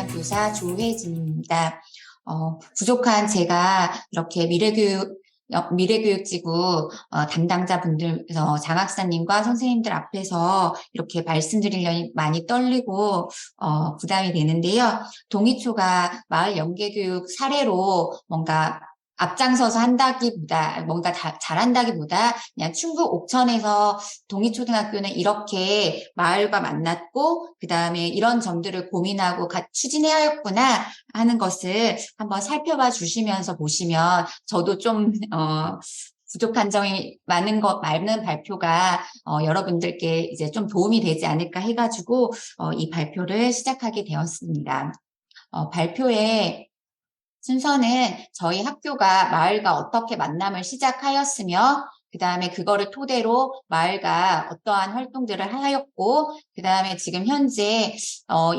교사 조혜진입니다. 부족한 제가 이렇게 미래교육지구 담당자분들, 장학사님과 선생님들 앞에서 이렇게 말씀드리려니 많이 떨리고 부담이 되는데요. 동이초가 마을 연계교육 사례로 뭔가 앞장서서 한다기보다, 뭔가 잘한다기보다 그냥 충북 옥천에서 동이초등학교는 이렇게 마을과 만났고, 그 다음에 이런 점들을 고민하고 추진해야 했구나 하는 것을 한번 살펴봐 주시면서 보시면 저도 좀, 부족한 점이 많은 발표가, 여러분들께 이제 좀 도움이 되지 않을까 해가지고, 이 발표를 시작하게 되었습니다. 발표의 순서는 저희 학교가 마을과 어떻게 만남을 시작하였으며, 그 다음에 그거를 토대로 마을과 어떠한 활동들을 하였고, 그 다음에 지금 현재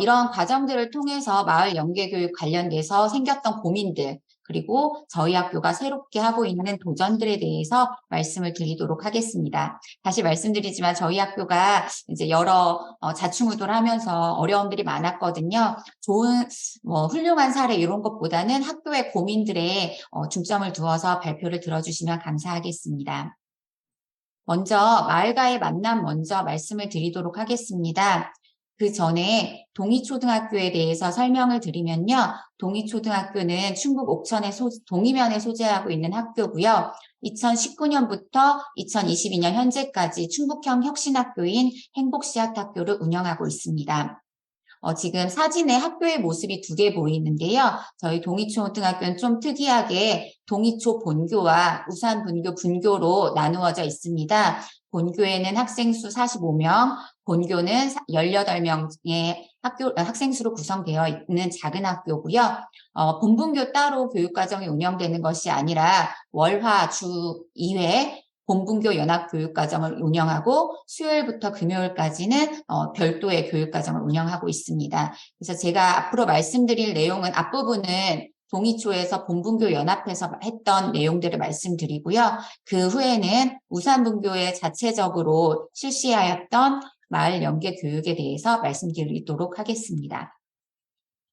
이런 과정들을 통해서 마을 연계교육 관련돼서 생겼던 고민들, 그리고 저희 학교가 새롭게 하고 있는 도전들에 대해서 말씀을 드리도록 하겠습니다. 다시 말씀드리지만 저희 학교가 이제 여러 자충우돌 하면서 어려움들이 많았거든요. 좋은 훌륭한 사례 이런 것보다는 학교의 고민들에 중점을 두어서 발표를 들어주시면 감사하겠습니다. 먼저 마을과의 만남 먼저 말씀을 드리도록 하겠습니다. 그 전에 동이초등학교에 대해서 설명을 드리면요. 동이초등학교는 충북 옥천의 동이면에 소재하고 있는 학교고요. 2019년부터 2022년 현재까지 충북형 혁신학교인 행복씨앗학교를 운영하고 있습니다. 지금 사진에 학교의 모습이 두 개 보이는데요. 저희 동이초등학교는 좀 특이하게 동이초 본교와 우산 본교 분교로 나누어져 있습니다. 본교에는 학생 수 45명, 본교는 18명의 학생 수로 구성되어 있는 작은 학교고요. 본분교 따로 교육과정이 운영되는 것이 아니라 월화 주 2회 본분교 연합교육과정을 운영하고 수요일부터 금요일까지는 별도의 교육과정을 운영하고 있습니다. 그래서 제가 앞으로 말씀드릴 내용은 앞부분은 동이초에서 본분교 연합에서 했던 내용들을 말씀드리고요. 그 후에는 우산분교에 자체적으로 실시하였던 마을 연계 교육에 대해서 말씀드리도록 하겠습니다.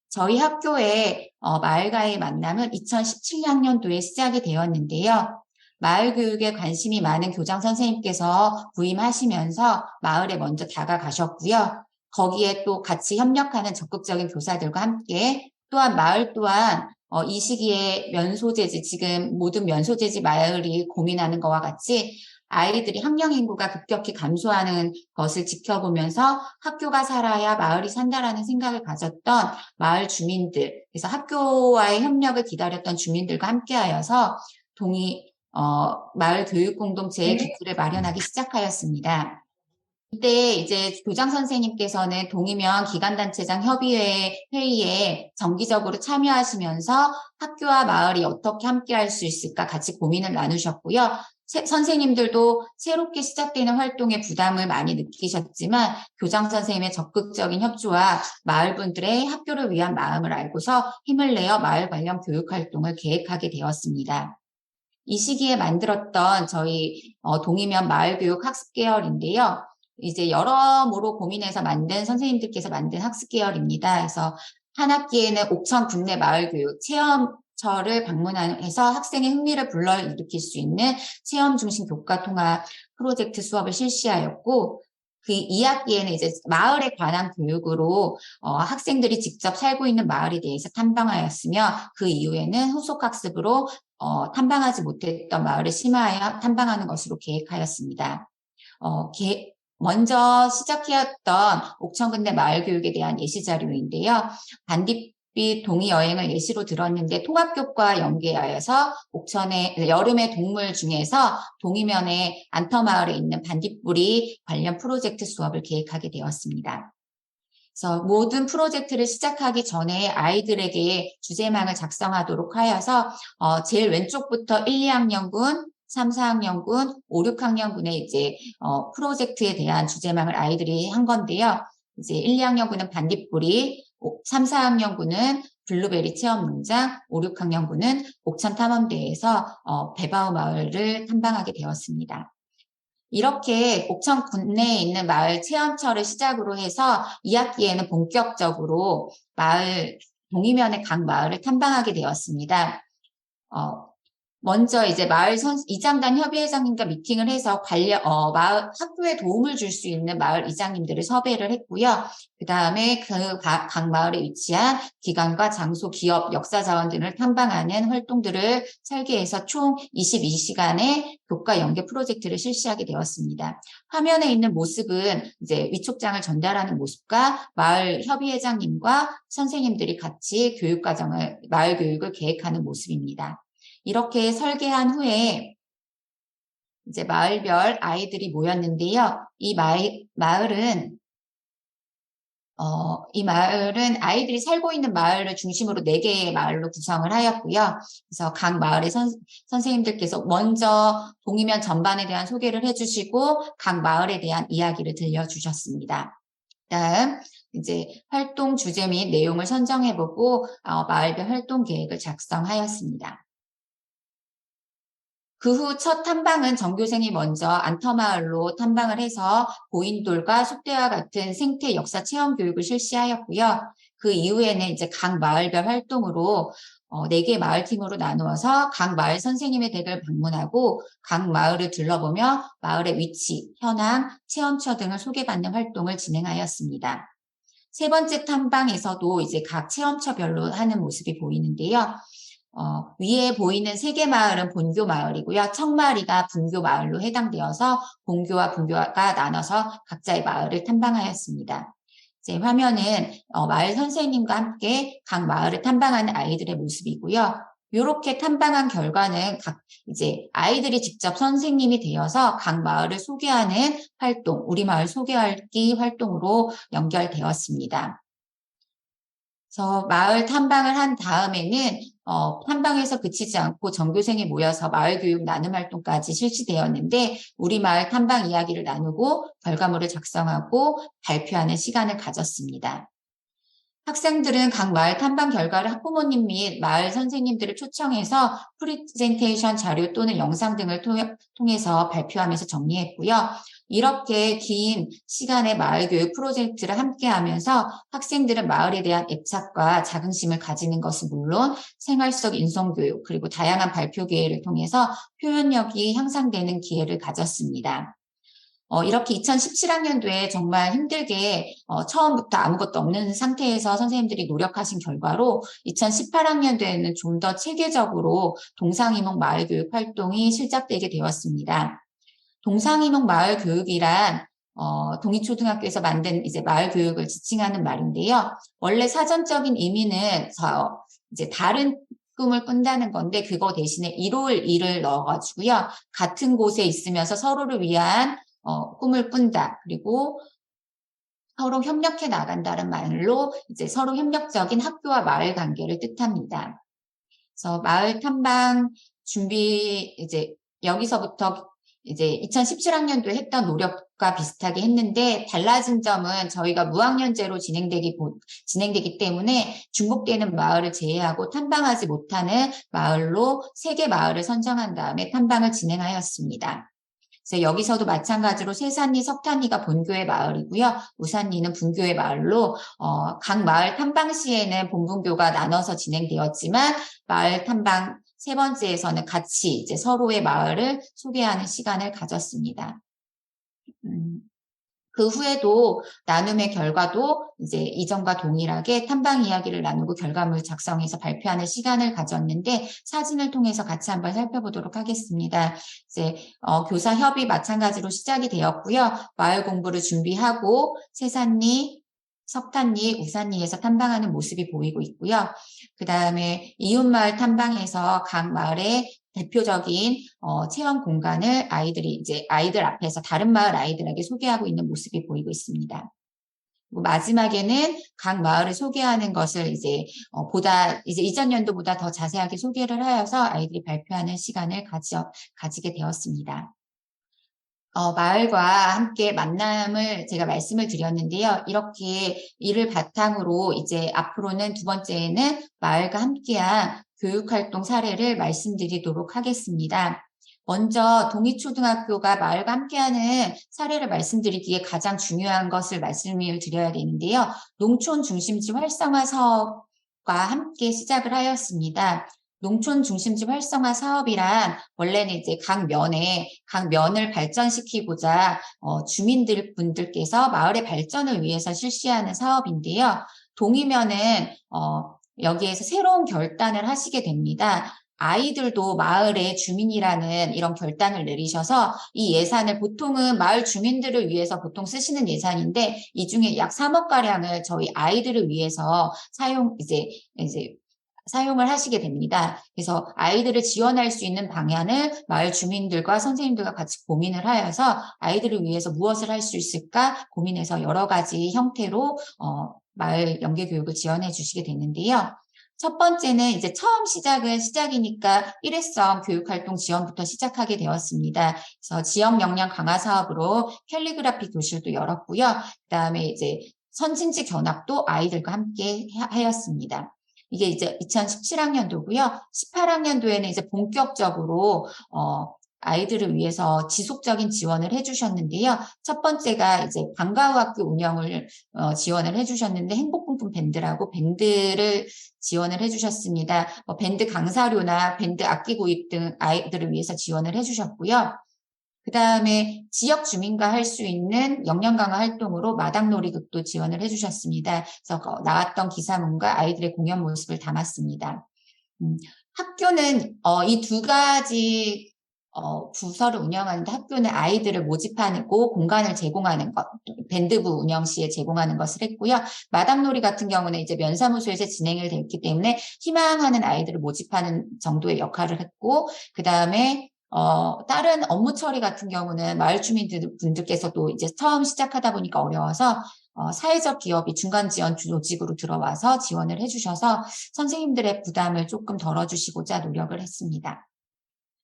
저희 학교의 마을과의 만남은 2017학년도에 시작이 되었는데요. 마을 교육에 관심이 많은 교장 선생님께서 부임하시면서 마을에 먼저 다가가셨고요. 거기에 또 같이 협력하는 적극적인 교사들과 함께 또한 마을 또한 이 시기에 면소재지, 지금 모든 면소재지 마을이 고민하는 것과 같이 아이들이 학령 인구가 급격히 감소하는 것을 지켜보면서 학교가 살아야 마을이 산다라는 생각을 가졌던 마을 주민들, 그래서 학교와의 협력을 기다렸던 주민들과 함께하여서 마을 교육 공동체의 기틀을 마련하기 시작하였습니다. 이때 이제 교장 선생님께서는 동이면 기관단체장 협의회 회의에 정기적으로 참여하시면서 학교와 마을이 어떻게 함께할 수 있을까 같이 고민을 나누셨고요. 선생님들도 새롭게 시작되는 활동에 부담을 많이 느끼셨지만 교장 선생님의 적극적인 협조와 마을 분들의 학교를 위한 마음을 알고서 힘을 내어 마을 관련 교육 활동을 계획하게 되었습니다. 이 시기에 만들었던 저희 동이면 마을교육 학습계열인데요. 이제 여러모로 고민해서 선생님들께서 만든 학습계열입니다. 그래서 한 학기에는 옥천 국내 마을교육 체험처를 방문해서 학생의 흥미를 불러일으킬 수 있는 체험 중심 교과 통합 프로젝트 수업을 실시하였고, 그 2학기에는 이제 마을에 관한 교육으로 학생들이 직접 살고 있는 마을에 대해서 탐방하였으며, 그 이후에는 후속 학습으로 탐방하지 못했던 마을을 심화하여 탐방하는 것으로 계획하였습니다. 먼저 시작해왔던 옥천근대 마을교육에 대한 예시자료인데요. 반딧빛 동의여행을 예시로 들었는데 통합교과 연계하여서 옥천의 여름의 동물 중에서 동이면의 안터마을에 있는 반딧불이 관련 프로젝트 수업을 계획하게 되었습니다. 그래서 모든 프로젝트를 시작하기 전에 아이들에게 주제망을 작성하도록 하여서 제일 왼쪽부터 1, 2학년군, 3, 4학년군, 5, 6학년군의 이제 프로젝트에 대한 주제망을 아이들이 한 건데요. 이제 1, 2학년군은 반딧불이, 3, 4학년군은 블루베리 체험농장, 5, 6학년군은 옥천 탐험대에서 배바우 마을을 탐방하게 되었습니다. 이렇게 옥천 군내에 있는 마을 체험처를 시작으로 해서 2학기에는 본격적으로 마을, 동이면의 각 마을을 탐방하게 되었습니다. 먼저 이제 이장단 협의회장님과 미팅을 해서 마을, 학교에 도움을 줄 수 있는 마을 이장님들을 섭외를 했고요. 그 다음에 각 마을에 위치한 기관과 장소, 기업, 역사 자원 등을 탐방하는 활동들을 설계해서 총 22시간의 교과 연계 프로젝트를 실시하게 되었습니다. 화면에 있는 모습은 이제 위촉장을 전달하는 모습과 마을 협의회장님과 선생님들이 같이 마을 교육을 계획하는 모습입니다. 이렇게 설계한 후에 이제 마을별 아이들이 모였는데요. 이 마을은 아이들이 살고 있는 마을을 중심으로 4개의 마을로 구성을 하였고요. 그래서 각 마을의 선생님들께서 먼저 동이면 전반에 대한 소개를 해주시고 각 마을에 대한 이야기를 들려주셨습니다. 다음 이제 활동 주제 및 내용을 선정해보고 마을별 활동 계획을 작성하였습니다. 그 후 첫 탐방은 전교생이 먼저 안터마을로 탐방을 해서 고인돌과 숲대와 같은 생태 역사 체험 교육을 실시하였고요. 그 이후에는 이제 각 마을별 활동으로 4개 마을팀으로 나누어서 각 마을 선생님의 댁을 방문하고 각 마을을 둘러보며 마을의 위치, 현황, 체험처 등을 소개받는 활동을 진행하였습니다. 세 번째 탐방에서도 이제 각 체험처별로 하는 모습이 보이는데요. 위에 보이는 3개 마을은 본교 마을이고요. 청마리가 분교 마을로 해당되어서 본교와 분교가 나눠서 각자의 마을을 탐방하였습니다. 이제 화면은 마을 선생님과 함께 각 마을을 탐방하는 아이들의 모습이고요. 이렇게 탐방한 결과는 이제 아이들이 직접 선생님이 되어서 각 마을을 소개하는 활동, 우리 마을 소개하기 활동으로 연결되었습니다. 그래서 마을 탐방을 한 다음에는 탐방에서 그치지 않고 전교생이 모여서 마을 교육 나눔 활동까지 실시되었는데 우리 마을 탐방 이야기를 나누고 결과물을 작성하고 발표하는 시간을 가졌습니다. 학생들은 각 마을 탐방 결과를 학부모님 및 마을 선생님들을 초청해서 프레젠테이션 자료 또는 영상 등을 통해서 발표하면서 정리했고요. 이렇게 긴 시간의 마을 교육 프로젝트를 함께 하면서 학생들은 마을에 대한 애착과 자긍심을 가지는 것은 물론 생활 속 인성교육 그리고 다양한 발표 기회를 통해서 표현력이 향상되는 기회를 가졌습니다. 이렇게 2017학년도에 정말 힘들게 처음부터 아무것도 없는 상태에서 선생님들이 노력하신 결과로 2018학년도에는 좀 더 체계적으로 동상이목 마을교육 활동이 시작되게 되었습니다. 동상이목 마을교육이란 동이초등학교에서 만든 이제 마을교육을 지칭하는 말인데요. 원래 사전적인 의미는 이제 다른 꿈을 꾼다는 건데 그거 대신에 이룰 일을 넣어가지고요. 같은 곳에 있으면서 서로를 위한 꿈을 꾼다. 그리고 서로 협력해 나간다는 말로 이제 서로 협력적인 학교와 마을 관계를 뜻합니다. 그래서 마을 탐방 준비 이제 여기서부터 이제 2017학년도에 했던 노력과 비슷하게 했는데 달라진 점은 저희가 무학년제로 진행되기 때문에 중복되는 마을을 제외하고 탐방하지 못하는 마을로 3개 마을을 선정한 다음에 탐방을 진행하였습니다. 그래서 여기서도 마찬가지로 세산리, 석탄리가 본교의 마을이고요. 우산리는 분교의 마을로 각 마을 탐방 시에는 본분교가 나눠서 진행되었지만 마을 탐방 3번째에서는 같이 이제 서로의 마을을 소개하는 시간을 가졌습니다. 그 후에도 나눔의 결과도 이제 이전과 동일하게 탐방 이야기를 나누고 결과물 작성해서 발표하는 시간을 가졌는데 사진을 통해서 같이 한번 살펴보도록 하겠습니다. 이제 교사 협의 마찬가지로 시작이 되었고요. 마을 공부를 준비하고 세산리, 석탄리, 우산리에서 탐방하는 모습이 보이고 있고요. 그 다음에 이웃마을 탐방에서 각 마을의 대표적인 체험 공간을 아이들 앞에서 다른 마을 아이들에게 소개하고 있는 모습이 보이고 있습니다. 그리고 마지막에는 각 마을을 소개하는 것을 이제 이전 연도보다 더 자세하게 소개를 하여서 아이들이 발표하는 시간을 가지게 되었습니다. 마을과 함께 만남을 제가 말씀을 드렸는데요. 이렇게 이를 바탕으로 이제 앞으로는 2번째에는 마을과 함께한 교육활동 사례를 말씀드리도록 하겠습니다. 먼저 동희초등학교가 마을과 함께하는 사례를 말씀드리기에 가장 중요한 것을 말씀을 드려야 되는데요. 농촌 중심지 활성화 사업과 함께 시작을 하였습니다. 농촌 중심지 활성화 사업이란 원래는 이제 각 면을 발전시키고자 주민들 분들께서 마을의 발전을 위해서 실시하는 사업인데요. 동의면은 여기에서 새로운 결단을 하시게 됩니다. 아이들도 마을의 주민이라는 이런 결단을 내리셔서 이 예산을 보통은 마을 주민들을 위해서 보통 쓰시는 예산인데 이 중에 약 3억가량을 저희 아이들을 위해서 사용을 하시게 됩니다. 그래서 아이들을 지원할 수 있는 방향을 마을 주민들과 선생님들과 같이 고민을 하여서 아이들을 위해서 무엇을 할 수 있을까 고민해서 여러 가지 형태로 마을 연계교육을 지원해 주시게 되는데요. 첫 번째는 이제 처음 시작이니까 일회성 교육활동 지원부터 시작하게 되었습니다. 그래서 지역 역량 강화 사업으로 캘리그라피 교실도 열었고요. 그다음에 이제 선진지 견학도 아이들과 함께 하였습니다. 이게 이제 2017학년도고요. 18학년도에는 이제 본격적으로 아이들을 위해서 지속적인 지원을 해주셨는데요. 첫 번째가 이제 방과후 학교 운영을 지원을 해주셨는데 행복분품 밴드라고 밴드를 지원을 해주셨습니다. 밴드 강사료나 밴드 악기 구입 등 아이들을 위해서 지원을 해주셨고요. 그 다음에 지역 주민과 할 수 있는 역량 강화 활동으로 마당놀이극도 지원을 해주셨습니다. 그래서 나왔던 기사문과 아이들의 공연 모습을 담았습니다. 학교는 이 두 가지 부서를 운영하는데 학교는 아이들을 모집하고 공간을 제공하는 것, 밴드부 운영 시에 제공하는 것을 했고요. 마당놀이 같은 경우는 이제 면사무소에서 진행이 됐기 때문에 희망하는 아이들을 모집하는 정도의 역할을 했고, 그 다음에 다른 업무 처리 같은 경우는 마을 주민분들께서도 이제 처음 시작하다 보니까 어려워서 사회적 기업이 중간 지원 조직으로 들어와서 지원을 해주셔서 선생님들의 부담을 조금 덜어주시고자 노력을 했습니다.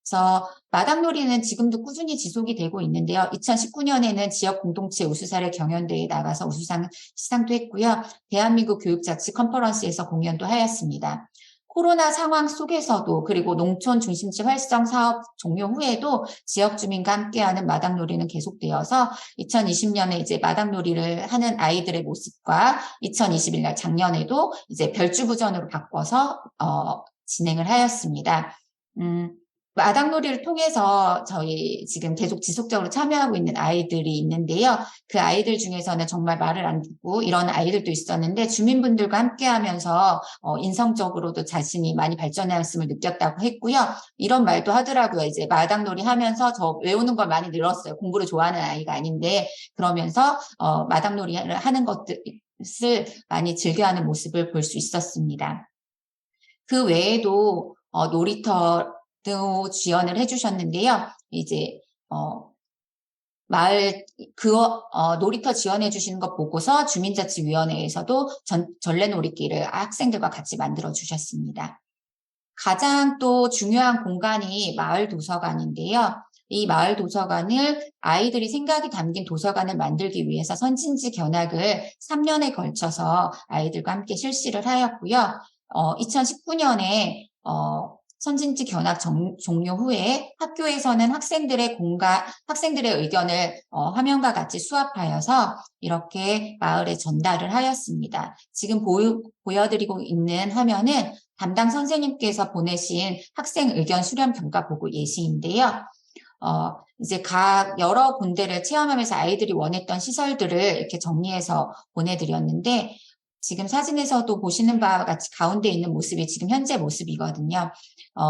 그래서 마당놀이는 지금도 꾸준히 지속이 되고 있는데요. 2019년에는 지역 공동체 우수사례 경연대회에 나가서 우수상 시상도 했고요. 대한민국 교육자치 컨퍼런스에서 공연도 하였습니다. 코로나 상황 속에서도 그리고 농촌 중심지 활성 사업 종료 후에도 지역 주민과 함께하는 마당놀이는 계속되어서 2020년에 이제 마당놀이를 하는 아이들의 모습과 2021년 작년에도 이제 별주부전으로 바꿔서 진행을 하였습니다. 마당놀이를 통해서 저희 지금 계속 지속적으로 참여하고 있는 아이들이 있는데요. 그 아이들 중에서는 정말 말을 안 듣고 이런 아이들도 있었는데 주민분들과 함께 하면서 인성적으로도 자신이 많이 발전했음을 느꼈다고 했고요. 이런 말도 하더라고요. 이제 마당놀이 하면서 저 외우는 걸 많이 늘었어요. 공부를 좋아하는 아이가 아닌데 그러면서 마당놀이를 하는 것들을 많이 즐겨하는 모습을 볼 수 있었습니다. 그 외에도 놀이터 도 지원을 해주셨는데요. 이제 마을 놀이터 지원해 주시는 것 보고서 주민자치위원회에서도 전래놀이길을 학생들과 같이 만들어 주셨습니다. 가장 또 중요한 공간이 마을 도서관인데요. 이 마을 도서관을 아이들이 생각이 담긴 도서관을 만들기 위해서 선진지 견학을 3년에 걸쳐서 아이들과 함께 실시를 하였고요. 2019년에 선진지 견학 종료 후에 학교에서는 학생들의 의견을 화면과 같이 수합하여서 이렇게 마을에 전달을 하였습니다. 지금 보여드리고 있는 화면은 담당 선생님께서 보내신 학생 의견 수렴 경과 보고 예시인데요. 이제 여러 군데를 체험하면서 아이들이 원했던 시설들을 이렇게 정리해서 보내드렸는데 지금 사진에서도 보시는 바와 같이 가운데 있는 모습이 지금 현재 모습이거든요.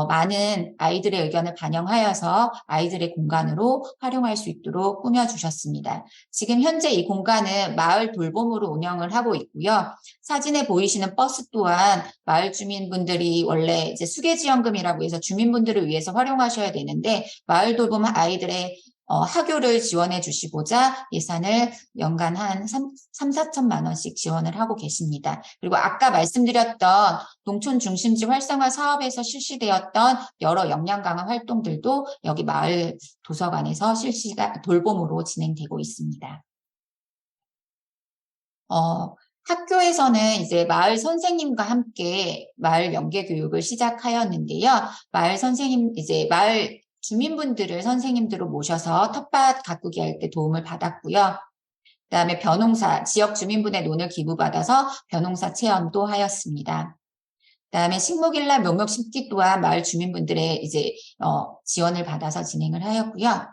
많은 아이들의 의견을 반영하여서 아이들의 공간으로 활용할 수 있도록 꾸며주셨습니다. 지금 현재 이 공간은 마을 돌봄으로 운영을 하고 있고요. 사진에 보이시는 버스 또한 마을 주민분들이 원래 이제 수계지원금이라고 해서 주민분들을 위해서 활용하셔야 되는데 마을 돌봄 아이들의 학교를 지원해 주시고자 예산을 연간 한 4천만 원씩 지원을 하고 계십니다. 그리고 아까 말씀드렸던 농촌 중심지 활성화 사업에서 실시되었던 여러 역량 강화 활동들도 여기 마을 도서관에서 돌봄으로 진행되고 있습니다. 학교에서는 이제 마을 선생님과 함께 마을 연계 교육을 시작하였는데요. 마을 선생님, 이제 마을 주민분들을 선생님들로 모셔서 텃밭 가꾸기 할 때 도움을 받았고요. 그다음에 벼농사, 지역 주민분의 논을 기부받아서 벼농사 체험도 하였습니다. 그다음에 식목일날 묘목 심기 또한 마을 주민분들의 이제 지원을 받아서 진행을 하였고요.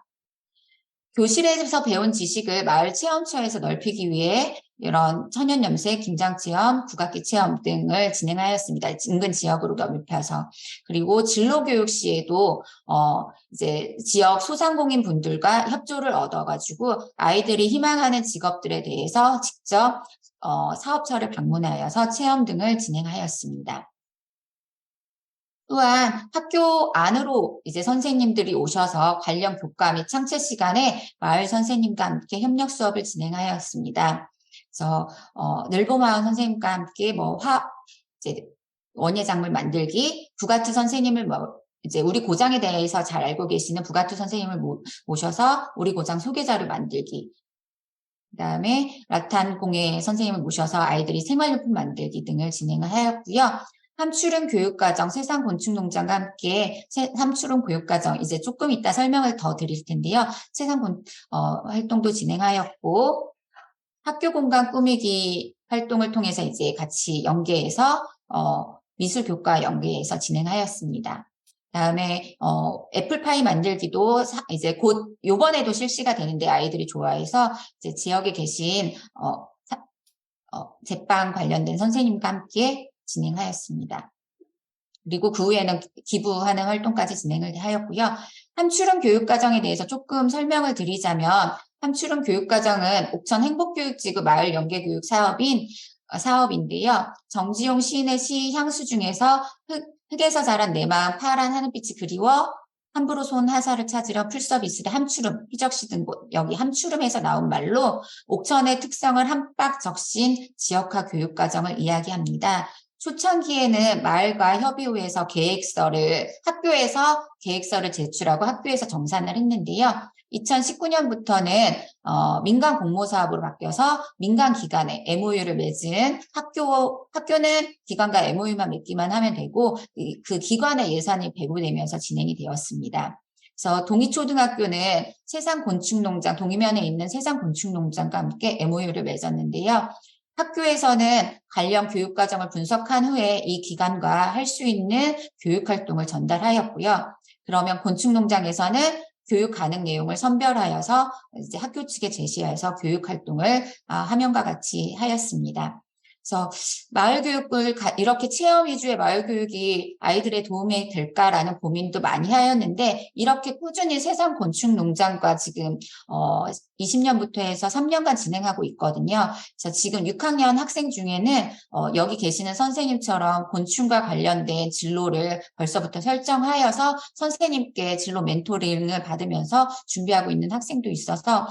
교실에서 배운 지식을 마을 체험처에서 넓히기 위해 이런 천연염색, 김장체험, 국악기 체험 등을 진행하였습니다. 인근 지역으로 넓혀서. 그리고 진로교육 시에도 이제 지역 소상공인 분들과 협조를 얻어가지고 아이들이 희망하는 직업들에 대해서 직접 사업처를 방문하여서 체험 등을 진행하였습니다. 또한 학교 안으로 이제 선생님들이 오셔서 관련 교과 및 창체 시간에 마을 선생님과 함께 협력 수업을 진행하였습니다. 그래서 늘보마을 선생님과 함께 이제 원예작물 만들기, 부가트 선생님을 이제 우리 고장에 대해서 잘 알고 계시는 부가트 선생님을 모셔서 우리 고장 소개자료 만들기, 그다음에 라탄공예 선생님을 모셔서 아이들이 생활용품 만들기 등을 진행을 하였고요. 함추름 교육과정 세상곤충농장과 함께 함추름 교육과정 이제 조금 이따 설명을 더 드릴 텐데요. 활동도 진행하였고 학교 공간 꾸미기 활동을 통해서 이제 같이 연계해서 미술 교과 연계해서 진행하였습니다. 다음에 애플파이 만들기도 이제 곧 요번에도 실시가 되는데 아이들이 좋아해서 이제 지역에 계신 제빵 관련된 선생님과 함께 진행하였습니다. 그리고 그 후에는 기부하는 활동까지 진행을 하였고요. 함추름 교육과정에 대해서 조금 설명을 드리자면 함추름 교육과정은 옥천 행복교육지구 마을 연계교육 사업인데요. 정지용 시인의 시 향수 중에서 흙에서 자란 내 마음 파란 하늘빛이 그리워 함부로 손 하사를 찾으려 풀섭 이슬의 함추름, 희적시 등 여기 함추름에서 나온 말로 옥천의 특성을 한박 적신 지역화 교육과정을 이야기합니다. 초창기에는 마을과 협의회에서 학교에서 계획서를 제출하고 학교에서 정산을 했는데요. 2019년부터는 민간 공모 사업으로 바뀌어서 민간 기관에 MOU를 맺은 학교는 기관과 MOU만 맺기만 하면 되고 그 기관의 예산이 배분되면서 진행이 되었습니다. 그래서 동이초등학교는 동이면에 있는 세상곤충농장과 함께 MOU를 맺었는데요. 학교에서는 관련 교육과정을 분석한 후에 이 기관과 할 수 있는 교육활동을 전달하였고요. 그러면 곤충농장에서는 교육 가능 내용을 선별하여서 이제 학교 측에 제시해서 교육활동을 화면과 같이 하였습니다. 그래서 마을 교육을 이렇게 체험 위주의 마을 교육이 아이들의 도움이 될까라는 고민도 많이 하였는데 이렇게 꾸준히 세상 곤충 농장과 지금 20년부터 해서 3년간 진행하고 있거든요. 그래서 지금 6학년 학생 중에는 여기 계시는 선생님처럼 곤충과 관련된 진로를 벌써부터 설정하여서 선생님께 진로 멘토링을 받으면서 준비하고 있는 학생도 있어서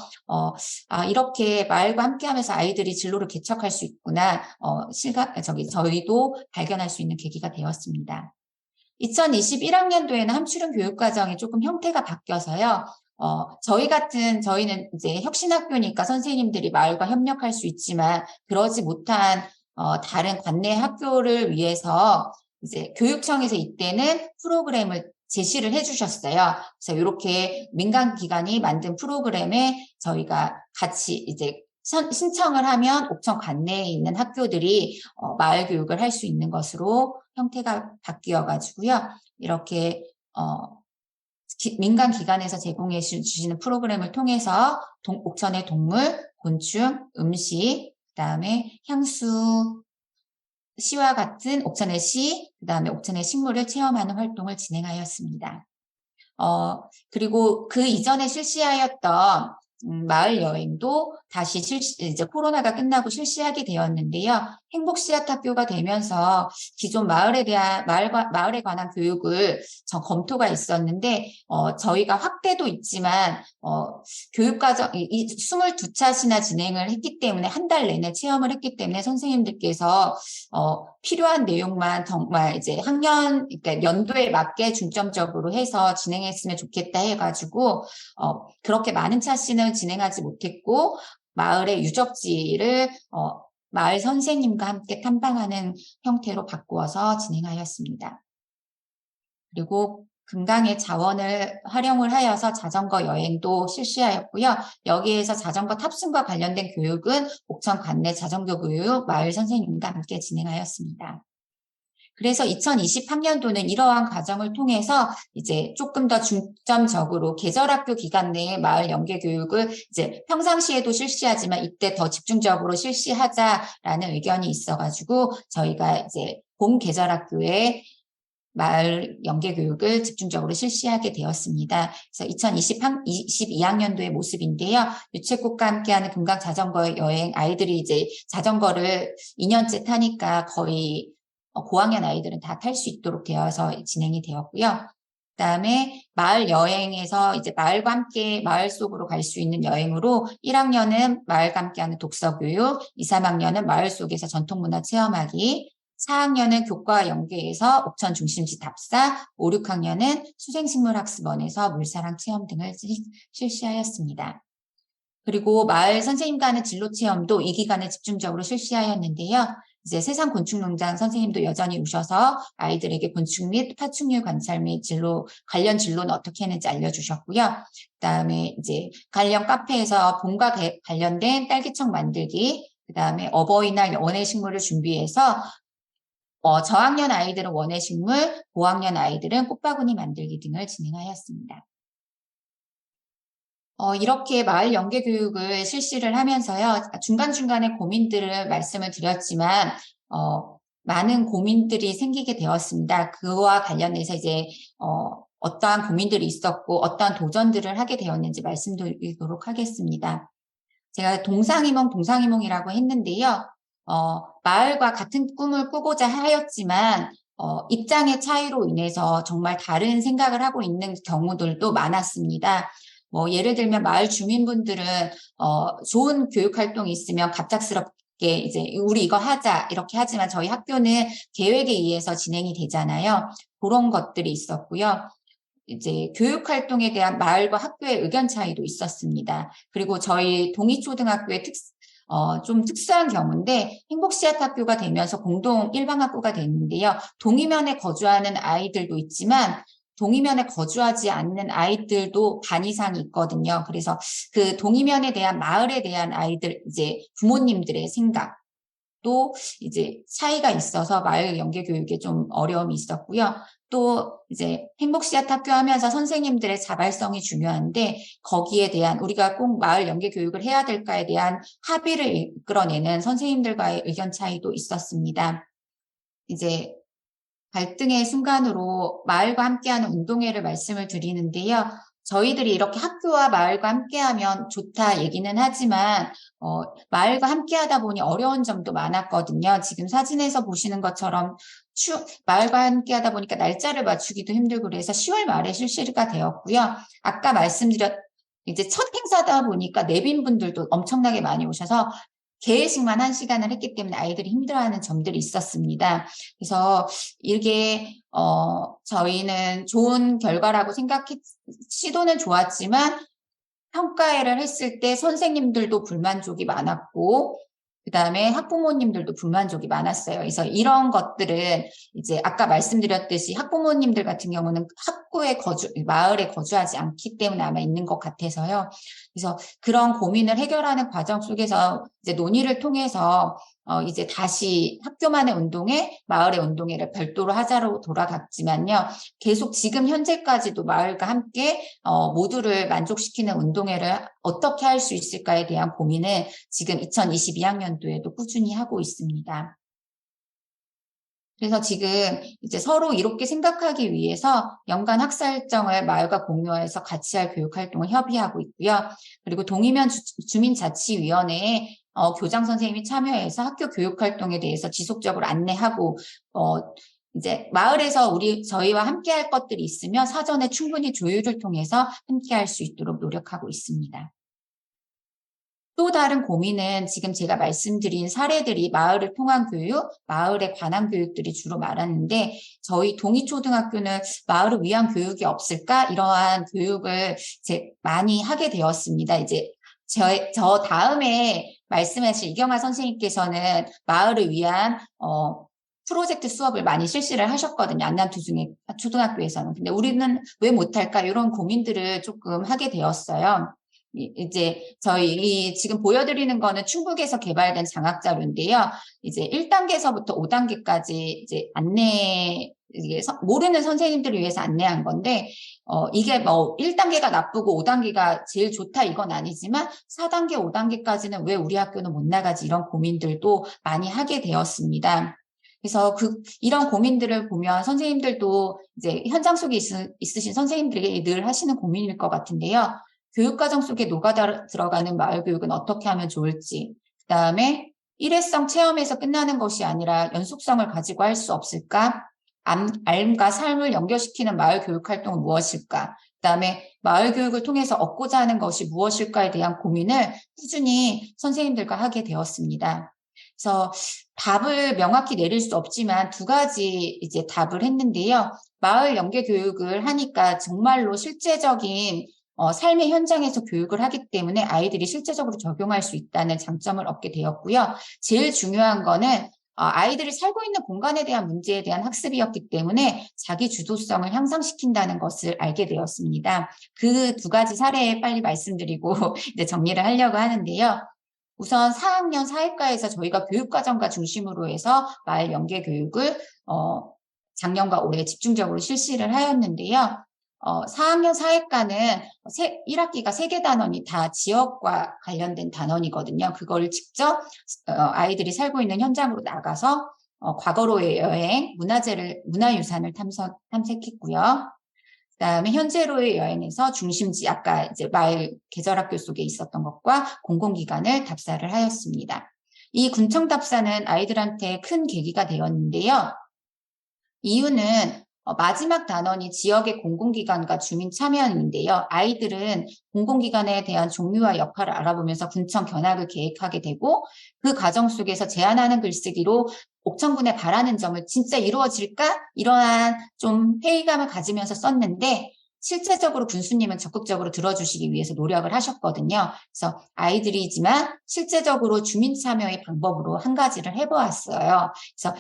이렇게 마을과 함께하면서 아이들이 진로를 개척할 수 있구나. 저희도 발견할 수 있는 계기가 되었습니다. 2021학년도에는 함추름 교육과정이 조금 형태가 바뀌어서요. 저희는 이제 혁신학교니까 선생님들이 마을과 협력할 수 있지만 그러지 못한 다른 관내 학교를 위해서 이제 교육청에서 이때는 프로그램을 제시를 해주셨어요. 그래서 이렇게 민간기관이 만든 프로그램에 저희가 같이 이제 신청을 하면 옥천 관내에 있는 학교들이 마을 교육을 할 수 있는 것으로 형태가 바뀌어 가지고요. 이렇게 민간 기관에서 제공해 주시는 프로그램을 통해서 옥천의 동물, 곤충, 음식, 그다음에 향수, 시와 같은 옥천의 시, 그다음에 옥천의 식물을 체험하는 활동을 진행하였습니다. 그리고 그 이전에 실시하였던 마을 여행도 다시 이제 코로나가 끝나고 실시하게 되었는데요. 행복씨앗학교가 되면서 기존 마을에 관한 교육을 검토가 있었는데, 저희가 확대도 있지만, 교육과정, 22차시나 진행을 했기 때문에 한 달 내내 체험을 했기 때문에 선생님들께서, 필요한 내용만 정말 이제 그러니까 연도에 맞게 중점적으로 해서 진행했으면 좋겠다 해가지고, 그렇게 많은 차시는 진행하지 못했고, 마을의 유적지를 마을 선생님과 함께 탐방하는 형태로 바꾸어서 진행하였습니다. 그리고 금강의 자원을 활용을 하여서 자전거 여행도 실시하였고요. 여기에서 자전거 탑승과 관련된 교육은 옥천 관내 자전거 교육 마을 선생님과 함께 진행하였습니다. 그래서 2020학년도는 이러한 과정을 통해서 이제 조금 더 중점적으로 계절학교 기간 내에 마을 연계 교육을 이제 평상시에도 실시하지만 이때 더 집중적으로 실시하자라는 의견이 있어가지고 저희가 이제 봄 계절학교에 마을 연계 교육을 집중적으로 실시하게 되었습니다. 그래서 2022학년도의 모습인데요. 유채꽃과 함께하는 금강 자전거 여행 아이들이 이제 자전거를 2년째 타니까 거의 고학년 아이들은 다 탈 수 있도록 되어서 진행이 되었고요. 그다음에 마을 여행에서 이제 마을과 함께 마을 속으로 갈 수 있는 여행으로 1학년은 마을과 함께하는 독서 교육, 2, 3학년은 마을 속에서 전통문화 체험하기, 4학년은 교과 연계에서 옥천 중심지 답사, 5, 6학년은 수생식물학습원에서 물사랑 체험 등을 실시하였습니다. 그리고 마을 선생님과 하는 진로 체험도 이 기간에 집중적으로 실시하였는데요. 이제 세상곤충농장 선생님도 여전히 오셔서 아이들에게 곤충 및 파충류 관찰 및 관련 진로는 어떻게 하는지 알려주셨고요. 그다음에 이제 관련 카페에서 봄과 관련된 딸기청 만들기, 그다음에 어버이날 원예식물을 준비해서 저학년 아이들은 원예식물, 고학년 아이들은 꽃바구니 만들기 등을 진행하였습니다. 이렇게 마을 연계 교육을 실시를 하면서요, 중간중간에 고민들을 말씀을 드렸지만, 많은 고민들이 생기게 되었습니다. 그와 관련해서 이제, 어떠한 고민들이 있었고, 어떠한 도전들을 하게 되었는지 말씀드리도록 하겠습니다. 제가 동상이몽이라고 했는데요. 마을과 같은 꿈을 꾸고자 하였지만, 입장의 차이로 인해서 정말 다른 생각을 하고 있는 경우들도 많았습니다. 예를 들면 마을 주민분들은, 좋은 교육 활동이 있으면 갑작스럽게 이제, 우리 이거 하자, 이렇게 하지만 저희 학교는 계획에 의해서 진행이 되잖아요. 그런 것들이 있었고요. 이제 교육 활동에 대한 마을과 학교의 의견 차이도 있었습니다. 그리고 저희 동이초등학교의 좀 특수한 경우인데 행복씨앗학교가 되면서 공동 일반학교가 됐는데요. 동이면에 거주하는 아이들도 있지만 동이면에 거주하지 않는 아이들도 반 이상이 있거든요. 그래서 그 동이면에 대한 마을에 대한 아이들 이제 부모님들의 생각 또 이제 차이가 있어서 마을 연계 교육에 좀 어려움이 있었고요. 또 이제 행복씨앗 학교 하면서 선생님들의 자발성이 중요한데 거기에 대한 우리가 꼭 마을 연계 교육을 해야 될까에 대한 합의를 이끌어내는 선생님들과의 의견 차이도 있었습니다. 이제 갈등의 순간으로 마을과 함께하는 운동회를 말씀을 드리는데요. 저희들이 이렇게 학교와 마을과 함께하면 좋다 얘기는 하지만 마을과 함께하다 보니 어려운 점도 많았거든요. 지금 사진에서 보시는 것처럼 마을과 함께하다 보니까 날짜를 맞추기도 힘들고 그래서 10월 말에 실시가 되었고요. 아까 말씀드렸 이제 첫 행사다 보니까 내빈분들도 엄청나게 많이 오셔서 개회식만 1시간을 했기 때문에 아이들이 힘들어하는 점들이 있었습니다. 그래서 이게 저희는 좋은 결과라고 시도는 좋았지만 평가회를 했을 때 선생님들도 불만족이 많았고 그다음에 학부모님들도 불만족이 많았어요. 그래서 이런 것들은 이제 아까 말씀드렸듯이 학부모님들 같은 경우는 마을에 거주하지 않기 때문에 아마 있는 것 같아서요. 그래서 그런 고민을 해결하는 과정 속에서 이제 논의를 통해서 이제 다시 학교만의 운동회, 마을의 운동회를 별도로 하자로 돌아갔지만요. 계속 지금 현재까지도 마을과 함께 모두를 만족시키는 운동회를 어떻게 할 수 있을까에 대한 고민을 지금 2022학년도에도 꾸준히 하고 있습니다. 그래서 지금 이제 서로 이롭게 생각하기 위해서 연간 학사 일정을 마을과 공유해서 같이 할 교육 활동을 협의하고 있고요. 그리고 동이면 주민자치위원회에 교장 선생님이 참여해서 학교 교육 활동에 대해서 지속적으로 안내하고 이제 마을에서 저희와 함께 할 것들이 있으면 사전에 충분히 조율을 통해서 함께 할 수 있도록 노력하고 있습니다. 또 다른 고민은 지금 제가 말씀드린 사례들이 마을을 통한 교육, 마을에 관한 교육들이 주로 많았는데 저희 동이초등학교는 마을을 위한 교육이 없을까? 이러한 교육을 많이 하게 되었습니다. 이제 저 다음에 말씀하신 이경아 선생님께서는 마을을 위한 프로젝트 수업을 많이 실시를 하셨거든요. 안남투 중에 초등학교에서는. 근데 우리는 왜 못할까? 이런 고민들을 조금 하게 되었어요. 이제 저희 지금 보여드리는 거는 충북에서 개발된 장학 자료인데요. 이제 1단계에서부터 5단계까지 이제 이게 모르는 선생님들을 위해서 안내한 건데, 이게 뭐 1단계가 나쁘고 5단계가 제일 좋다 이건 아니지만 4단계, 5단계까지는 왜 우리 학교는 못 나가지 이런 고민들도 많이 하게 되었습니다. 그래서 이런 고민들을 보면 선생님들도 이제 현장 속에 있으신 선생님들이 늘 하시는 고민일 것 같은데요. 교육과정 속에 들어가는 마을 교육은 어떻게 하면 좋을지, 그다음에 일회성 체험에서 끝나는 것이 아니라 연속성을 가지고 할 수 없을까? 삶과 삶을 연결시키는 마을 교육 활동은 무엇일까? 그다음에 마을 교육을 통해서 얻고자 하는 것이 무엇일까에 대한 고민을 꾸준히 선생님들과 하게 되었습니다. 그래서 답을 명확히 내릴 수 없지만 두 가지 이제 답을 했는데요. 마을 연계 교육을 하니까 정말로 실제적인 삶의 현장에서 교육을 하기 때문에 아이들이 실제적으로 적용할 수 있다는 장점을 얻게 되었고요. 제일 중요한 거는 아이들이 살고 있는 공간에 대한 문제에 대한 학습이었기 때문에 자기 주도성을 향상시킨다는 것을 알게 되었습니다. 그 두 가지 사례에 빨리 말씀드리고 이제 정리를 하려고 하는데요. 우선 4학년 사회과에서 저희가 교육과정과 중심으로 해서 마을 연계 교육을 작년과 올해 집중적으로 실시를 하였는데요. 4학년 사회과는 1학기가 3개 단원이 다 지역과 관련된 단원이거든요. 그걸 직접 아이들이 살고 있는 현장으로 나가서 과거로의 여행, 문화유산을 탐색했고요. 그다음에 현재로의 여행에서 중심지, 아까 이제 마을 계절학교 속에 있었던 것과 공공기관을 답사를 하였습니다. 이 군청 답사는 아이들한테 큰 계기가 되었는데요. 이유는 마지막 단원이 지역의 공공기관과 주민 참여인데요. 아이들은 공공기관에 대한 종류와 역할을 알아보면서 군청 견학을 계획하게 되고 그 과정 속에서 제안하는 글쓰기로 옥천군에 바라는 점을 진짜 이루어질까? 이러한 좀 회의감을 가지면서 썼는데 실제적으로 군수님은 적극적으로 들어주시기 위해서 노력을 하셨거든요. 그래서 아이들이지만 실제적으로 주민 참여의 방법으로 한 가지를 해보았어요.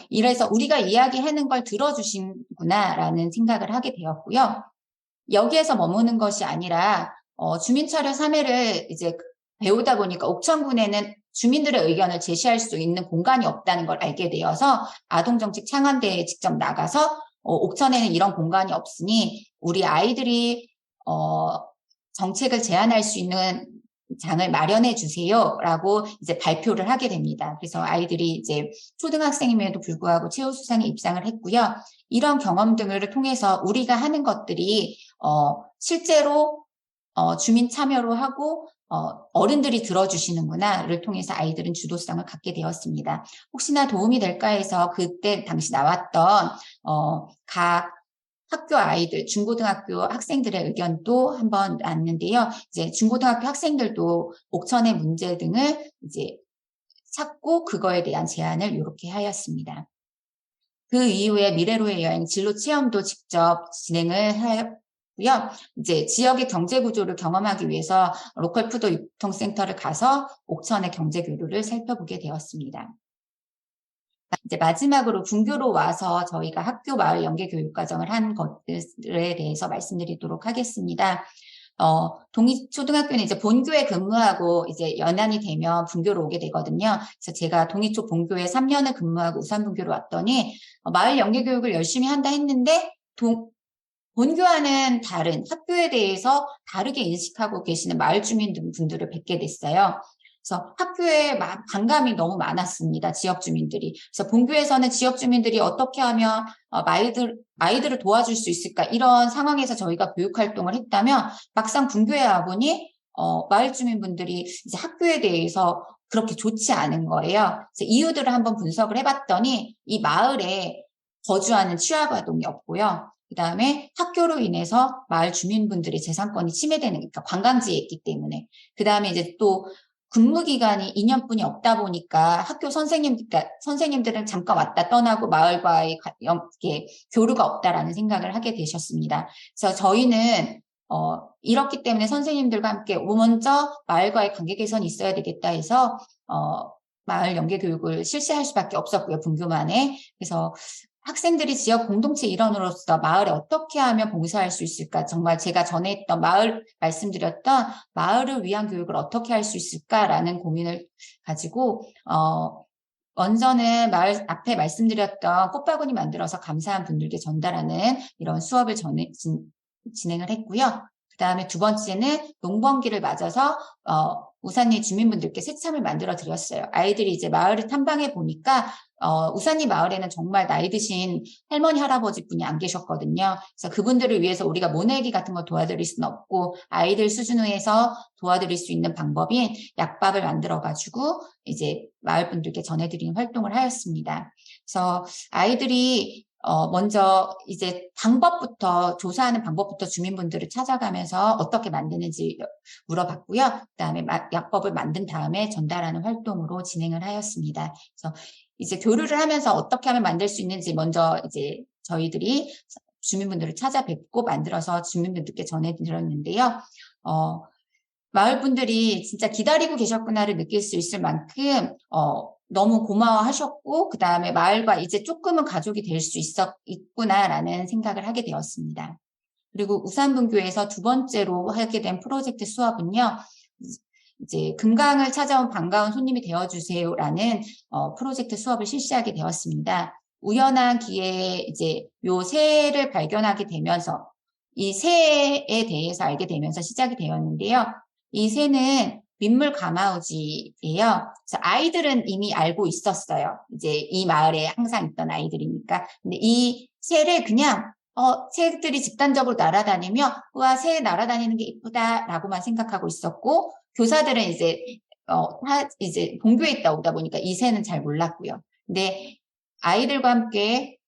이래서 우리가 이야기하는 걸 들어주신구나라는 생각을 하게 되었고요. 여기에서 머무는 것이 아니라 주민차려 3회를 이제 배우다 보니까 옥천군에는 주민들의 의견을 제시할 수 있는 공간이 없다는 걸 알게 되어서 아동정책 창안대회에 직접 나가서 옥천에는 이런 공간이 없으니 우리 아이들이 정책을 제안할 수 있는 장을 마련해 주세요라고 이제 발표를 하게 됩니다. 그래서 아이들이 이제 초등학생임에도 불구하고 최우수상에 입상을 했고요. 이런 경험 등을 통해서 우리가 하는 것들이 실제로 주민 참여로 하고 어른들이 들어주시는구나를 통해서 아이들은 주도성을 갖게 되었습니다. 혹시나 도움이 될까 해서 그때 당시 나왔던 각 학교 아이들, 중고등학교 학생들의 의견도 한번 났는데요. 이제 중고등학교 학생들도 옥천의 문제 등을 이제 찾고 그거에 대한 제안을 이렇게 하였습니다. 그 이후에 미래로의 여행 진로 체험도 직접 진행을 하였고요. 이제 지역의 경제 구조를 경험하기 위해서 로컬 푸드 유통센터를 가서 옥천의 경제 교류를 살펴보게 되었습니다. 이제 마지막으로 분교로 와서 저희가 학교 마을 연계 교육 과정을 한 것들에 대해서 말씀드리도록 하겠습니다. 동이초등학교는 이제 본교에 근무하고 이제 연한이 되면 분교로 오게 되거든요. 그래서 제가 동이초 본교에 3년을 근무하고 우산분교로 왔더니 마을 연계 교육을 열심히 한다 했는데 본교와는 다른 학교에 대해서 다르게 인식하고 계시는 마을 주민분들을 뵙게 됐어요. 그래서 학교에 반감이 너무 많았습니다. 지역 주민들이. 그래서 본교에서는 지역 주민들이 어떻게 하면 아이들을 도와줄 수 있을까 이런 상황에서 저희가 교육 활동을 했다면 막상 분교에 와보니 마을 주민분들이 이제 학교에 대해서 그렇게 좋지 않은 거예요. 그래서 이유들을 한번 분석을 해봤더니 이 마을에 거주하는 취약아동이 없고요. 그다음에 학교로 인해서 마을 주민분들의 재산권이 침해되는, 그러니까 관광지에 있기 때문에. 그다음에 이제 또 근무 기간이 2년뿐이 없다 보니까 학교 선생님들은 잠깐 왔다 떠나고 마을과의 교류가 없다라는 생각을 하게 되셨습니다. 그래서 저희는 이렇기 때문에 선생님들과 함께 먼저 마을과의 관계 개선이 있어야 되겠다 해서 마을 연계 교육을 실시할 수밖에 없었고요, 분교만에. 그래서 학생들이 지역 공동체 일원으로서 마을에 어떻게 하면 봉사할 수 있을까? 정말 제가 전에 했던 말씀드렸던 마을을 위한 교육을 어떻게 할 수 있을까라는 고민을 가지고, 먼저는 마을 앞에 말씀드렸던 꽃바구니 만들어서 감사한 분들께 전달하는 이런 수업을 진행을 했고요. 그 다음에 두 번째는 농번기를 맞아서 우산리 주민분들께 새참을 만들어 드렸어요. 아이들이 이제 마을을 탐방해 보니까 우산리 마을에는 정말 나이 드신 할머니, 할아버지 분이 안 계셨거든요. 그래서 그분들을 위해서 우리가 모내기 같은 거 도와드릴 수는 없고 아이들 수준에서 도와드릴 수 있는 방법인 약밥을 만들어가지고 이제 마을 분들께 전해드리는 활동을 하였습니다. 그래서 아이들이 먼저 이제 조사하는 방법부터 주민분들을 찾아가면서 어떻게 만드는지 물어봤고요. 그다음에 약법을 만든 다음에 전달하는 활동으로 진행을 하였습니다. 그래서 이제 교류를 하면서 어떻게 하면 만들 수 있는지 먼저 이제 저희들이 주민분들을 찾아뵙고 만들어서 주민분들께 전해드렸는데요. 마을 분들이 진짜 기다리고 계셨구나를 느낄 수 있을 만큼 너무 고마워하셨고 그 다음에 마을과 이제 조금은 가족이 될 수 있구나라는 생각을 하게 되었습니다. 그리고 우산분교에서 두 번째로 하게 된 프로젝트 수업은요. 이제 금강을 찾아온 반가운 손님이 되어주세요라는 프로젝트 수업을 실시하게 되었습니다. 우연한 기회에 이제 요 새를 발견하게 되면서 이 새에 대해서 알게 되면서 시작이 되었는데요. 이 새는 민물 가마우지예요. 그래서 아이들은 이미 알고 있었어요. 이제 이 마을에 항상 있던 아이들이니까. 근데 이 새를 그냥 새들이 집단적으로 날아다니며 우와 새 날아다니는 게 이쁘다라고만 생각하고 있었고 교사들은 이제 본교에 있다 오다 보니까 이 새는 잘 몰랐고요. 근데 아이들과 함께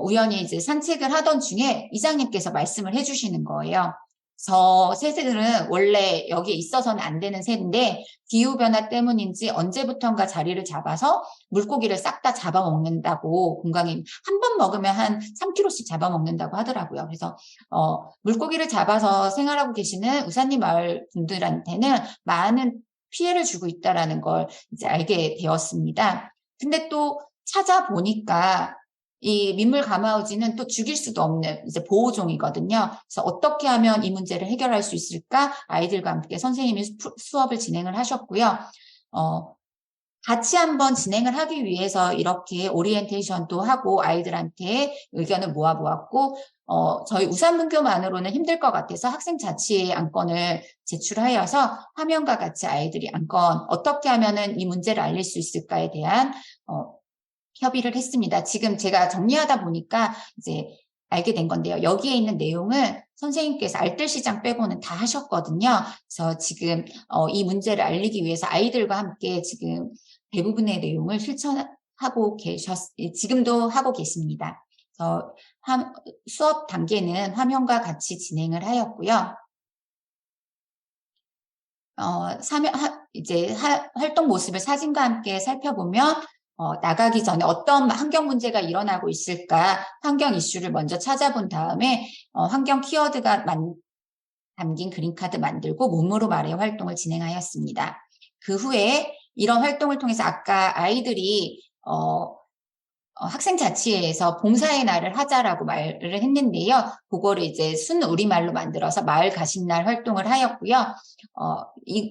우연히 이제 산책을 하던 중에 이장님께서 말씀을 해주시는 거예요. 저 새들은 원래 여기에 있어서는 안 되는 새인데 기후변화 때문인지 언제부턴가 자리를 잡아서 물고기를 싹 다 잡아먹는다고 건강이 한 번 먹으면 한 3kg씩 잡아먹는다고 하더라고요. 그래서 물고기를 잡아서 생활하고 계시는 우산리 마을 분들한테는 많은 피해를 주고 있다라는 걸 이제 알게 되었습니다. 근데 또 찾아보니까 이 민물 가마우지는 또 죽일 수도 없는 이제 보호종이거든요. 그래서 어떻게 하면 이 문제를 해결할 수 있을까? 아이들과 함께 선생님이 수업을 진행을 하셨고요. 같이 한번 진행을 하기 위해서 이렇게 오리엔테이션도 하고 아이들한테 의견을 모아보았고, 저희 우산분교만으로는 힘들 것 같아서 학생자치회 안건을 제출하여서 화면과 같이 아이들이 안건 어떻게 하면은 이 문제를 알릴 수 있을까에 대한 협의를 했습니다. 지금 제가 정리하다 보니까 이제 알게 된 건데요. 여기에 있는 내용을 선생님께서 알뜰시장 빼고는 다 하셨거든요. 그래서 지금 이 문제를 알리기 위해서 아이들과 함께 지금 대부분의 내용을 실천하고 지금도 하고 계십니다. 그래서 수업 단계는 화면과 같이 진행을 하였고요. 이제 활동 모습을 사진과 함께 살펴보면 나가기 전에 어떤 환경 문제가 일어나고 있을까 환경 이슈를 먼저 찾아본 다음에 환경 키워드가 담긴 그림카드 만들고 몸으로 말해 활동을 진행하였습니다. 그 후에 이런 활동을 통해서 아까 아이들이 학생자치회에서 봉사의 날을 하자라고 말을 했는데요. 그거를 이제 순 우리말로 만들어서 마을 가신날 활동을 하였고요.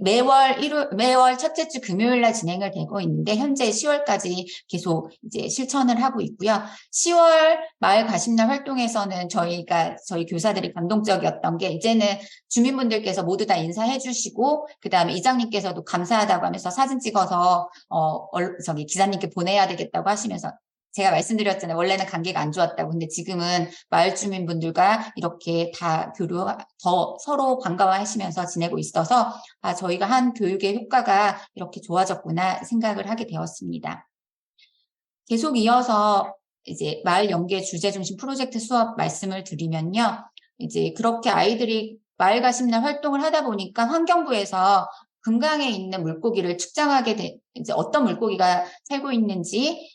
매월 첫째 주 금요일 날 진행을 되고 있는데 현재 10월까지 계속 이제 실천을 하고 있고요. 10월 마을 가신날 활동에서는 저희 교사들이 감동적이었던 게 이제는 주민분들께서 모두 다 인사해 주시고 그다음에 이장님께서도 감사하다고 하면서 사진 찍어서 기사님께 보내야 되겠다고 하시면서 제가 말씀드렸잖아요. 원래는 관계가 안 좋았다고. 근데 지금은 마을 주민분들과 이렇게 다 서로 반가워하시면서 지내고 있어서 저희가 한 교육의 효과가 이렇게 좋아졌구나 생각을 하게 되었습니다. 계속 이어서 이제 마을 연계 주제 중심 프로젝트 수업 말씀을 드리면요. 이제 그렇게 아이들이 마을 가심날 활동을 하다 보니까 환경부에서 금강에 있는 물고기를 측정하게 이제 어떤 물고기가 살고 있는지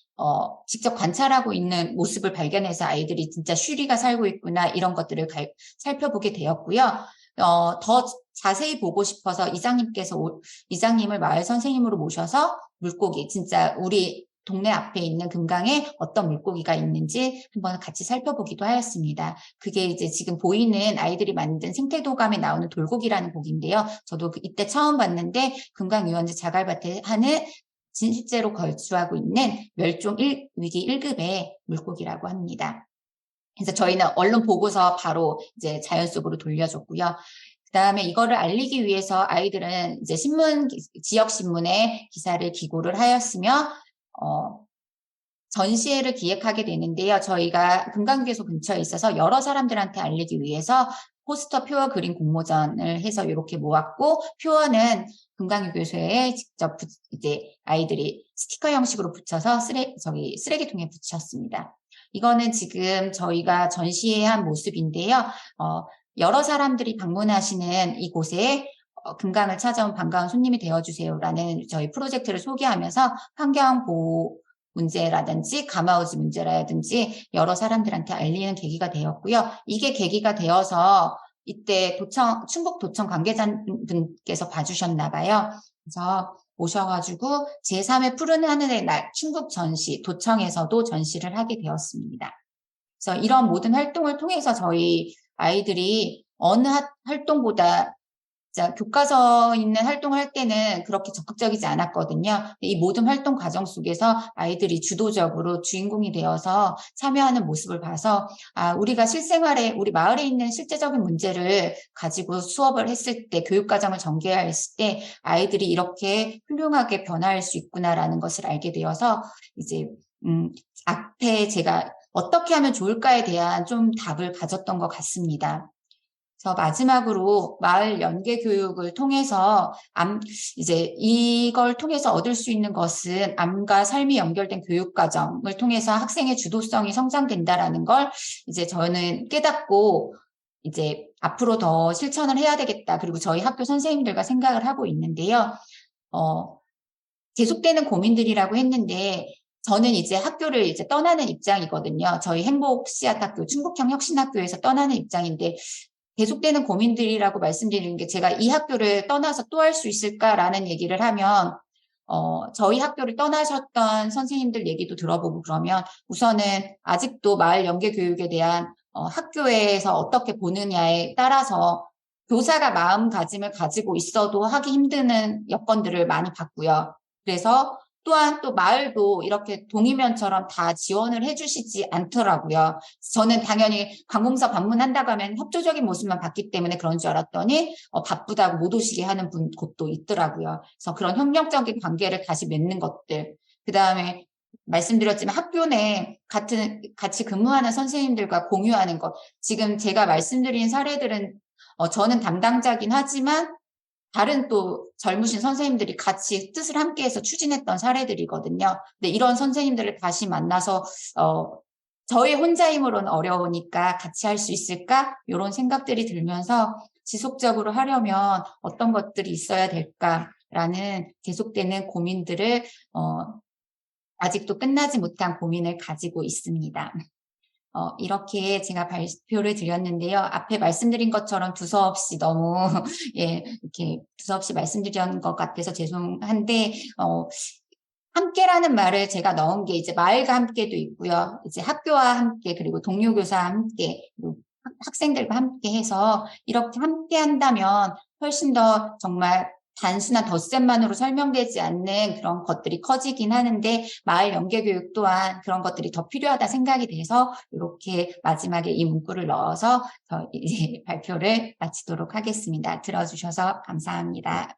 직접 관찰하고 있는 모습을 발견해서 아이들이 진짜 쉬리가 살고 있구나 이런 것들을 살펴보게 되었고요. 더 자세히 보고 싶어서 이장님을 마을 선생님으로 모셔서 물고기, 진짜 우리 동네 앞에 있는 금강에 어떤 물고기가 있는지 한번 같이 살펴보기도 하였습니다. 그게 이제 지금 보이는 아이들이 만든 생태도감에 나오는 돌고기라는 고기인데요. 저도 이때 처음 봤는데 금강유원지 자갈밭에 하는 실제로 거주하고 있는 멸종 위기 1급의 물고기라고 합니다. 그래서 저희는 얼른 보고서 바로 이제 자연 속으로 돌려줬고요. 그다음에 이거를 알리기 위해서 아이들은 이제 지역 신문에 기사를 기고를 하였으며, 전시회를 기획하게 되는데요. 저희가 금강교소 근처에 있어서 여러 사람들한테 알리기 위해서 포스터 표어 그림 공모전을 해서 이렇게 모았고, 표어는 금강교소에 직접 이제 아이들이 스티커 형식으로 붙여서 쓰레기통에 붙였습니다. 이거는 지금 저희가 전시회한 모습인데요. 여러 사람들이 방문하시는 이곳에 금강을 찾아온 반가운 손님이 되어주세요라는 저희 프로젝트를 소개하면서 환경보호 문제라든지 가마우지 문제라든지 여러 사람들한테 알리는 계기가 되었고요. 이게 계기가 되어서 이때 충북도청 관계자분께서 봐주셨나 봐요. 그래서 오셔가지고 제3회 푸른 하늘의 날 충북 전시, 도청에서도 전시를 하게 되었습니다. 그래서 이런 모든 활동을 통해서 저희 아이들이 어느 활동보다 교과서 있는 활동을 할 때는 그렇게 적극적이지 않았거든요. 이 모든 활동 과정 속에서 아이들이 주도적으로 주인공이 되어서 참여하는 모습을 봐서 우리가 실생활에 우리 마을에 있는 실제적인 문제를 가지고 수업을 했을 때 교육과정을 전개해야 했을 때 아이들이 이렇게 훌륭하게 변화할 수 있구나라는 것을 알게 되어서 이제 앞에 제가 어떻게 하면 좋을까에 대한 좀 답을 가졌던 것 같습니다. 그래서 마지막으로 마을 연계 교육을 통해서 이제 이걸 통해서 얻을 수 있는 것은 암과 삶이 연결된 교육 과정을 통해서 학생의 주도성이 성장된다라는 걸 이제 저는 깨닫고 이제 앞으로 더 실천을 해야 되겠다. 그리고 저희 학교 선생님들과 생각을 하고 있는데요. 계속되는 고민들이라고 했는데 저는 이제 학교를 이제 떠나는 입장이거든요. 저희 행복씨앗학교, 충북형 혁신학교에서 떠나는 입장인데 계속되는 고민들이라고 말씀드리는 게 제가 이 학교를 떠나서 또 할 수 있을까라는 얘기를 하면 저희 학교를 떠나셨던 선생님들 얘기도 들어보고 그러면 우선은 아직도 마을 연계 교육에 대한 학교에서 어떻게 보느냐에 따라서 교사가 마음가짐을 가지고 있어도 하기 힘든 여건들을 많이 봤고요. 그래서 또한 또 마을도 이렇게 동의면처럼 다 지원을 해주시지 않더라고요. 저는 당연히 관공서 방문한다고 하면 협조적인 모습만 봤기 때문에 그런 줄 알았더니 바쁘다고 못 오시게 하는 곳도 있더라고요. 그래서 그런 협력적인 관계를 다시 맺는 것들. 그다음에 말씀드렸지만 학교 내 같이 근무하는 선생님들과 공유하는 것. 지금 제가 말씀드린 사례들은 저는 담당자긴 하지만 다른 또 젊으신 선생님들이 같이 뜻을 함께해서 추진했던 사례들이거든요. 근데 이런 선생님들을 다시 만나서 저희 혼자 힘으로는 어려우니까 같이 할 수 있을까? 이런 생각들이 들면서 지속적으로 하려면 어떤 것들이 있어야 될까라는 계속되는 고민들을 아직도 끝나지 못한 고민을 가지고 있습니다. 이렇게 제가 발표를 드렸는데요. 앞에 말씀드린 것처럼 두서없이 너무 이렇게 두서없이 말씀드린 것 같아서 죄송한데 함께라는 말을 제가 넣은 게 이제 마을과 함께도 있고요. 이제 학교와 함께 그리고 동료 교사와 함께 그리고 학생들과 함께 해서 이렇게 함께 한다면 훨씬 더 정말 단순한 덧셈만으로 설명되지 않는 그런 것들이 커지긴 하는데 마을 연계교육 또한 그런 것들이 더 필요하다 생각이 돼서 이렇게 마지막에 이 문구를 넣어서 이제 발표를 마치도록 하겠습니다. 들어주셔서 감사합니다.